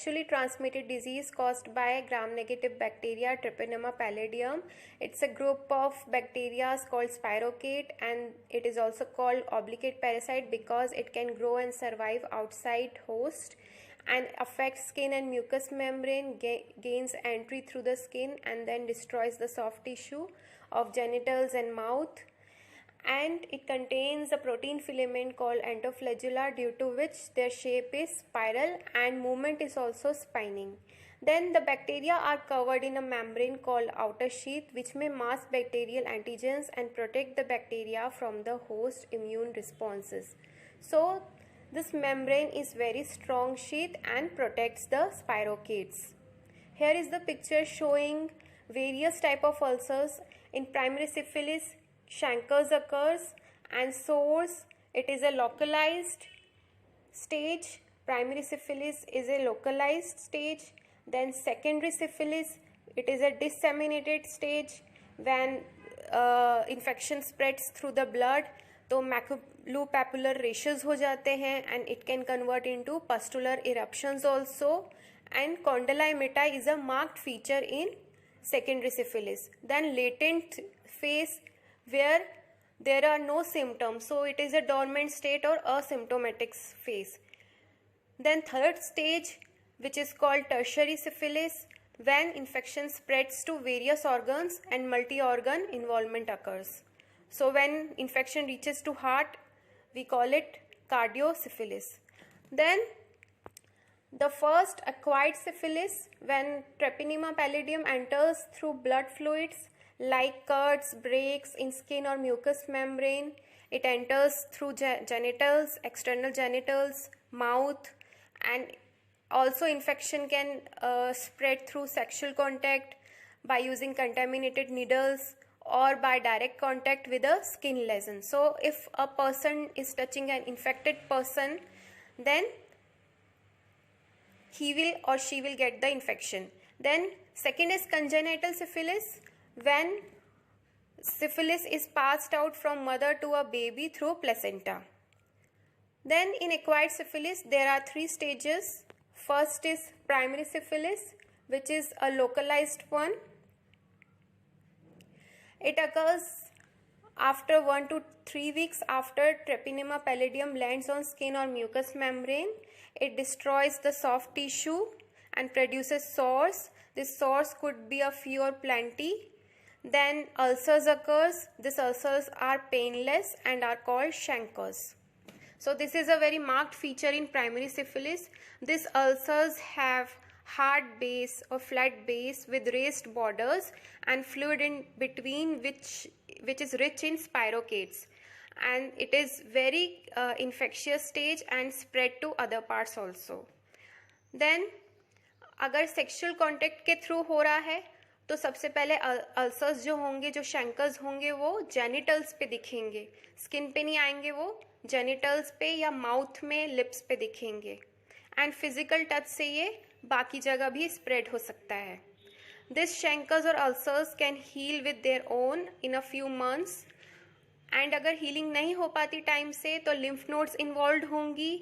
sexually transmitted disease caused by gram-negative bacteria Treponema pallidum. It's a group of bacteria called spirochete, and it is also called obligate parasite because it can grow and survive outside host and affects skin and mucous membrane, gains entry through the skin, and then destroys the soft tissue of genitals and mouth. And it contains a protein filament called endophllagella, due to which their shape is spiral and movement is also spining. Then the bacteria are covered in a membrane called outer sheath, which may mask bacterial antigens and protect the bacteria from the host immune responses. So this membrane is very strong sheath and protects the spirochetes. Here is the picture showing various type of ulcers. In primary syphilis, chancres occurs and sores. It is a localized stage. Primary syphilis is a localized stage. Then secondary syphilis, it is a disseminated stage. When infection spreads through the blood, तो maculopapular rashes हो जाते हैं, and it can convert into pustular eruptions also. And condylomata is a marked feature in secondary syphilis. Then latent phase, where there are no symptoms, so it is a dormant state or asymptomatic phase. Then third stage, which is called tertiary syphilis, when infection spreads to various organs and multi-organ involvement occurs. So when infection reaches to heart, we call it cardiosyphilis. Then the first acquired syphilis, when Treponema pallidum enters through blood fluids like cuts, breaks in skin or mucous membrane. It enters through genitals, external genitals, mouth, and also infection can spread through sexual contact by using contaminated needles or by direct contact with a skin lesion. So if a person is touching an infected person, then he will or she will get the infection. Then second is congenital syphilis, when syphilis is passed out from mother to a baby through placenta. Then in acquired syphilis, there are three stages. First is primary syphilis, which is a localized one. It occurs after 1 to 3 weeks after Treponema pallidum lands on skin or mucous membrane. It destroys the soft tissue and produces sores. This sores could be a few or plenty. Then ulcers occurs. These ulcers are painless and are called chancres. So this is a very marked feature in primary syphilis. These ulcers have hard base or flat base with raised borders and fluid in between, which is rich in spirochetes, and it is very infectious stage and spread to other parts also. Then अगर sexual contact के through हो रहा है तो सबसे पहले ulcers जो होंगे, जो शैंकर्स होंगे, वो जेनिटल्स पे दिखेंगे, स्किन पे नहीं आएंगे, वो जेनिटल्स पे या माउथ में, लिप्स पे दिखेंगे. एंड फिजिकल टच से ये बाकी जगह भी स्प्रेड हो सकता है. दिस शैंकर्स और ulcers can heal with their own in a few months. And अगर हीलिंग नहीं हो पाती टाइम से तो लिम्फ नोड्स इन्वॉल्व होंगी,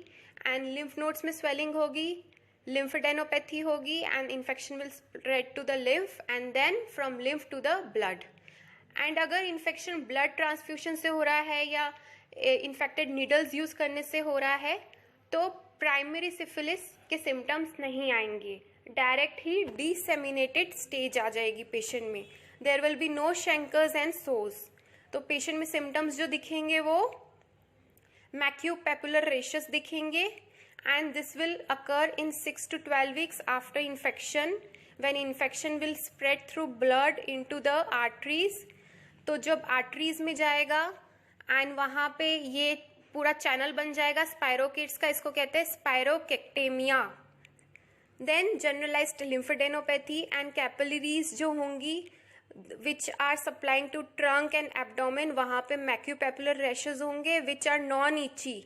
एंड लिम्फ नोड्स में स्वेलिंग होगी, lymphadenopathy होगी, and infection will spread to the lymph and then from lymph to the blood. and अगर infection blood transfusion से हो रहा है या infected needles यूज करने से हो रहा है तो प्राइमरी सिफिलिस के सिम्टम्स नहीं आएंगे, डायरेक्ट ही डिसेमिनेटेड स्टेज आ जाएगी पेशेंट में. There will be no chancres and sores. तो पेशेंट में सिम्टम्स जो दिखेंगे वो मैक्यूपेपुलर रेशेस दिखेंगे, and this will occur in 6 to 12 weeks after infection, when infection will spread through blood into the arteries. तो जब आर्टरीज में जाएगा एंड वहां पे ये पूरा चैनल बन जाएगा स्पायरोकेट्स का, इसको कहते हैं spirochetemia. Then generalised lymphadenopathy and capillaries जो होंगी which are supplying to trunk and abdomen, वहां पे मैक्यूपेपुलर रैशेज होंगे which are non itchy,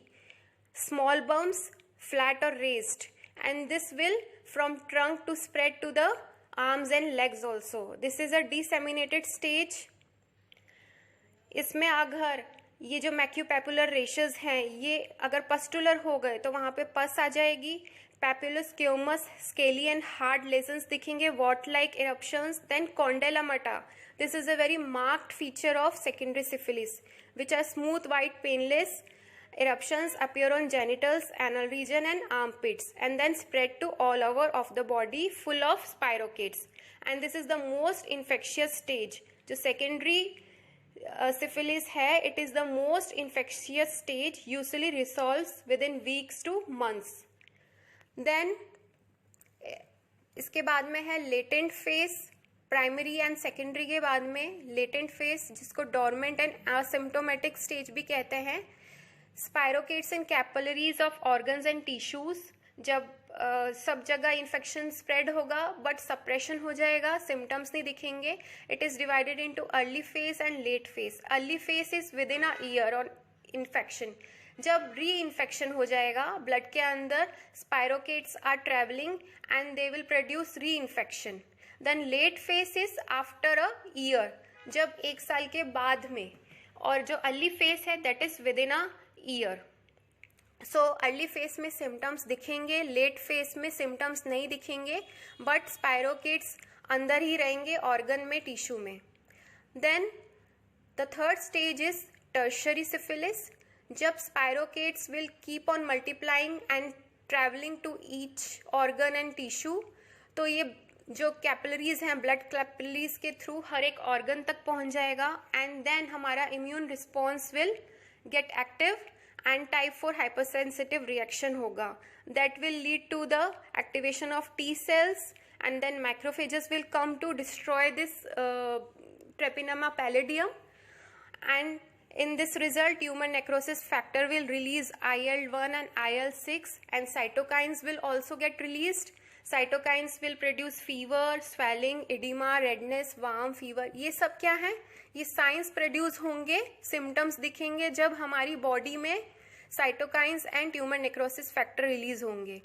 small bumps, flat or raised, and this will from trunk to spread to the arms and legs also. This is a disseminated stage. इसमें अगर ये जो मैक्यूपैपुलर rashes हैं, ये अगर पस्टुलर हो गए तो वहाँ पे पस आ जाएगी. पैपुलस, क्योमस, स्केली एंड हार्ड लेजन्स दिखेंगे, what like eruptions. Then condylomata, this is a very marked feature of secondary syphilis, which are smooth white painless. Eruptions appear on genitals, anal region and armpits and then spread to all over of the body full of spirochetes. And this is the most infectious stage. जो secondary syphilis है, it is the most infectious stage, usually resolves within weeks to months. Then इसके बाद में है latent phase. Primary and secondary के बाद में latent phase, जिसको डॉर्मेंट एंड असिम्प्टोमेटिक स्टेज भी कहते हैं. Spirochetes and capillaries of organs and tissues, जब सब जगह इन्फेक्शन स्प्रेड होगा बट सप्रेशन हो जाएगा, सिम्टम्स नहीं दिखेंगे. It is divided into early phase and late phase. Early phase is within a year on infection. जब री इन्फेक्शन हो जाएगा ब्लड के अंदर, spirochetes are travelling and they will produce reinfection. Then late phase is after a year, जब 1 साल के बाद में. और जो अर्ली फेज है that is within a year. So early phase में सिम्टम्स दिखेंगे, लेट फेज में सिम्टम्स नहीं दिखेंगे, बट स्पायरोकेट्स अंदर ही रहेंगे ऑर्गन में, टिश्यू में. Then the third stage is tertiary syphilis, जब spirochetes will keep on multiplying and travelling to each organ and tissue. तो ये जो कैपिलरीज हैं, ब्लड कैपिलरीज के थ्रू हर एक ऑर्गन तक पहुंच जाएगा. एंड देन हमारा immune response will get active and type 4 hypersensitive reaction होगा. That will lead to the activation of T cells and then macrophages will come to destroy this ट्रेपिनेमा pallidum. And in this result, tumor necrosis factor will release IL-1 and IL-6 and cytokines will also get released. Cytokines will produce fever, swelling, edema, redness, warm fever. ये सब क्या है? ये science produce होंगे, symptoms दिखेंगे जब हमारी body में cytokines and tumour necrosis factor release होंगे.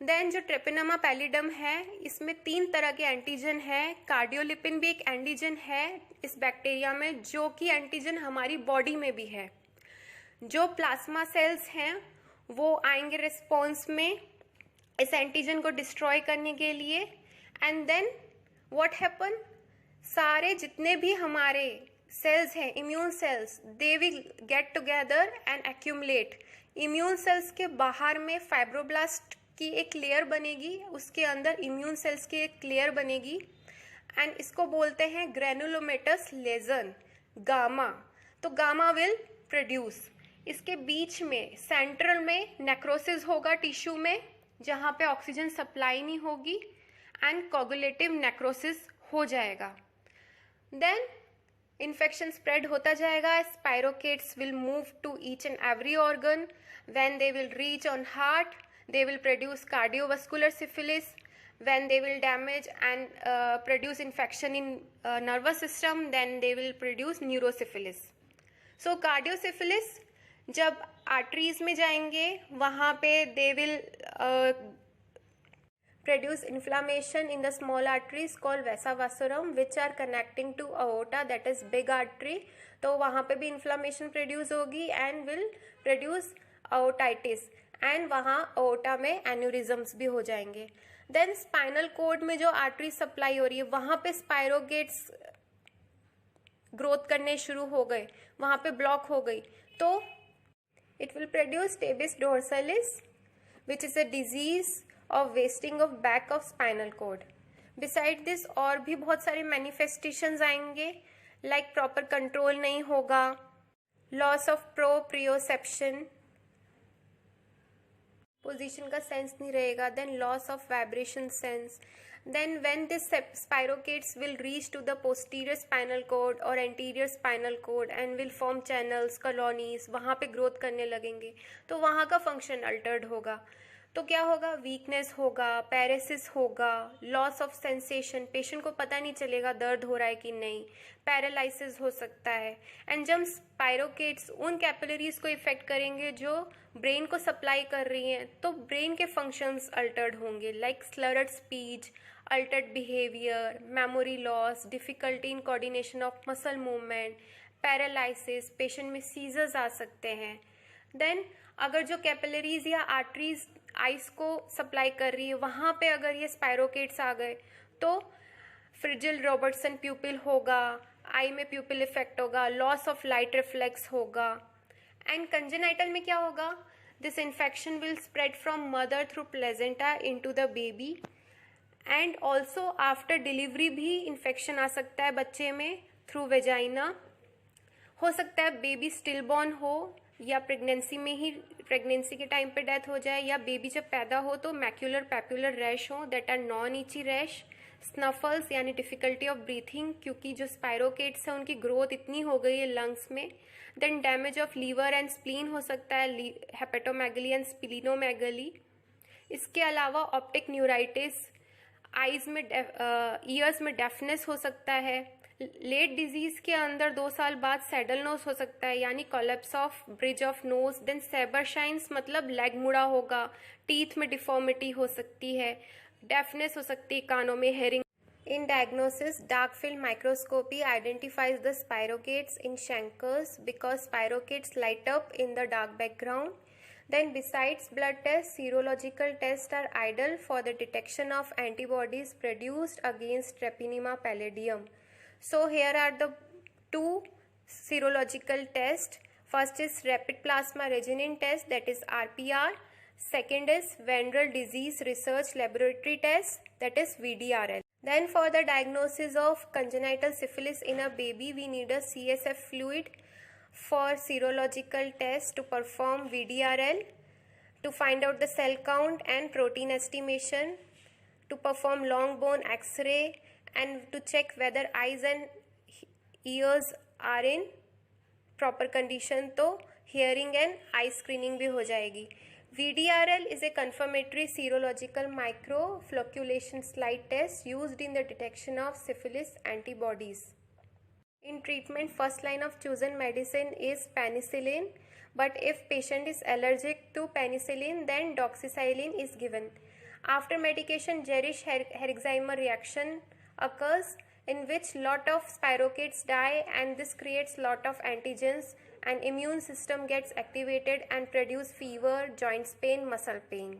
देन जो ट्रेपिनेमा पैलिडम है, इसमें 3 तरह के एंटीजन है. कार्डियोलिपिन भी एक एंटीजन है इस बैक्टीरिया में, जो कि एंटीजन हमारी बॉडी में भी है. जो प्लाज्मा सेल्स हैं वो आएंगे रिस्पॉन्स में इस एंटीजन को डिस्ट्रॉय करने के लिए. एंड देन व्हाट हैपन, सारे जितने भी हमारे सेल्स हैं, immune cells, they will get together and accumulate. Immune cells के बाहर में फाइब्रोब्लास्ट की एक लेयर बनेगी, उसके अंदर इम्यून सेल्स की एक लेयर बनेगी एंड इसको बोलते हैं ग्रेनुलोमेटस लेजन, गामा. तो गामा विल प्रोड्यूस. इसके बीच में सेंट्रल में नेक्रोसिस होगा टिश्यू में, जहाँ पे ऑक्सीजन सप्लाई नहीं होगी एंड कोगुलेटिव नेक्रोसिस हो जाएगा. देन इन्फेक्शन स्प्रेड होता जाएगा. Spirochetes will move to each and every organ. When they will reach on heart, they will produce cardiovascular syphilis. When they will damage and produce infection in nervous system, then they will produce neurosyphilis. So cardiosyphilis, जब arteries में जाएंगे वहाँ पे they will produce inflammation in the small arteries called vasa vasorum, which are connecting to aorta, that is big artery. तो वहाँ पे भी inflammation produce होगी and will produce aortitis. And वहाँ ओटा में एन्यूरिज्म्स भी हो जाएंगे. देन स्पाइनल कोड में जो आर्टरी सप्लाई हो रही है, वहाँ पे स्पायरोगेट्स ग्रोथ करने शुरू हो गए, वहाँ पे ब्लॉक हो गई, तो it will produce tabes dorsalis, which is a disease of wasting of back of spinal cord. Beside this और भी बहुत सारे मैनिफेस्टेशंस आएंगे, लाइक प्रॉपर कंट्रोल नहीं होगा, लॉस ऑफ प्रोप्रियोसेप्शन, पोजीशन का सेंस नहीं रहेगा, then loss of vibration sense. Then when this spirochetes will reach to the posterior spinal cord और anterior spinal cord and will form channels, colonies, वहाँ पे growth करने लगेंगे, तो वहाँ का फंक्शन अल्टर्ड होगा. तो क्या होगा? वीकनेस होगा, पैरेसिस होगा, लॉस ऑफ सेंसेशन, पेशेंट को पता नहीं चलेगा दर्द हो रहा है कि नहीं, पैरालिसिस हो सकता है. एंड जब स्पायरोकेट्स उन कैपिलरीज को इफेक्ट करेंगे जो ब्रेन को सप्लाई कर रही हैं, तो ब्रेन के फंक्शंस अल्टर्ड होंगे, like slurred speech, Altered behaviour, memory loss, difficulty in coordination of muscle movement, paralysis, patient में सीजर्स आ सकते हैं। देन अगर जो कैपिलरीज या आर्टरीज आइस को सप्लाई कर रही है वहाँ पे अगर ये स्पायरोकेट्स आ गए तो फ्रिजिल रॉबर्टसन प्यूपिल होगा, आई में प्यूपिल इफेक्ट होगा, लॉस ऑफ लाइट रिफ्लेक्स होगा। एंड कंजेनाइटल में क्या होगा? This infection will spread from mother through placenta into the baby and also after delivery भी इन्फेक्शन आ सकता है बच्चे में थ्रू वेजाइना। हो सकता है बेबी स्टिल बॉर्न हो या प्रेगनेंसी में ही प्रेगनेंसी के टाइम पे डेथ हो जाए, या बेबी जब पैदा हो तो मैक्यूलर पैपुलर रैश हो दैट आर नॉन इची रैश। स्नफल्स यानी डिफिकल्टी ऑफ ब्रीथिंग, क्योंकि जो स्पायरोकेट्स है उनकी ग्रोथ इतनी हो गई है लंग्स में। Then damage of liver and spleen हो सकता है, हेपेटोमेगली एंड स्प्लीनोमेगली। इसके अलावा ऑप्टिक न्यूराइटिस, आईज में ईयर्स में डेफनेस हो सकता है। लेट डिजीज के अंदर 2 साल बाद सैडल नोज हो सकता है यानी collapse of bridge of nose. Then sabre shins मतलब लेग मुड़ा होगा, टीथ में डिफॉर्मिटी हो सकती है, डेफनेस हो सकती है कानों में, hearing. In diagnosis, dark field microscopy identifies the spirochetes in chancres because spirochetes light up in the dark background. Then besides blood tests, serological tests are ideal for the detection of antibodies produced against Treponema pallidum. So here are the 2 serological tests. First is rapid plasma renin test, that is RPR. Second is Venereal Disease Research Laboratory test, that is VDRL. Then for the diagnosis of congenital syphilis in a baby, we need a CSF fluid. For serological test to perform VDRL, to find out the cell count and protein estimation, to perform long bone X-ray and to check whether eyes and ears are in proper condition, तो hearing and eye screening भी हो जाएगी। VDRL is a confirmatory serological microflocculation slide test used in the detection of syphilis antibodies. In treatment, first line of chosen medicine is penicillin, but if patient is allergic to penicillin, then doxycycline is given. After medication, Jerish Herxheimer reaction occurs in which lot of spirochetes die, and this creates lot of antigens and immune system gets activated and produce fever, joints pain, muscle pain.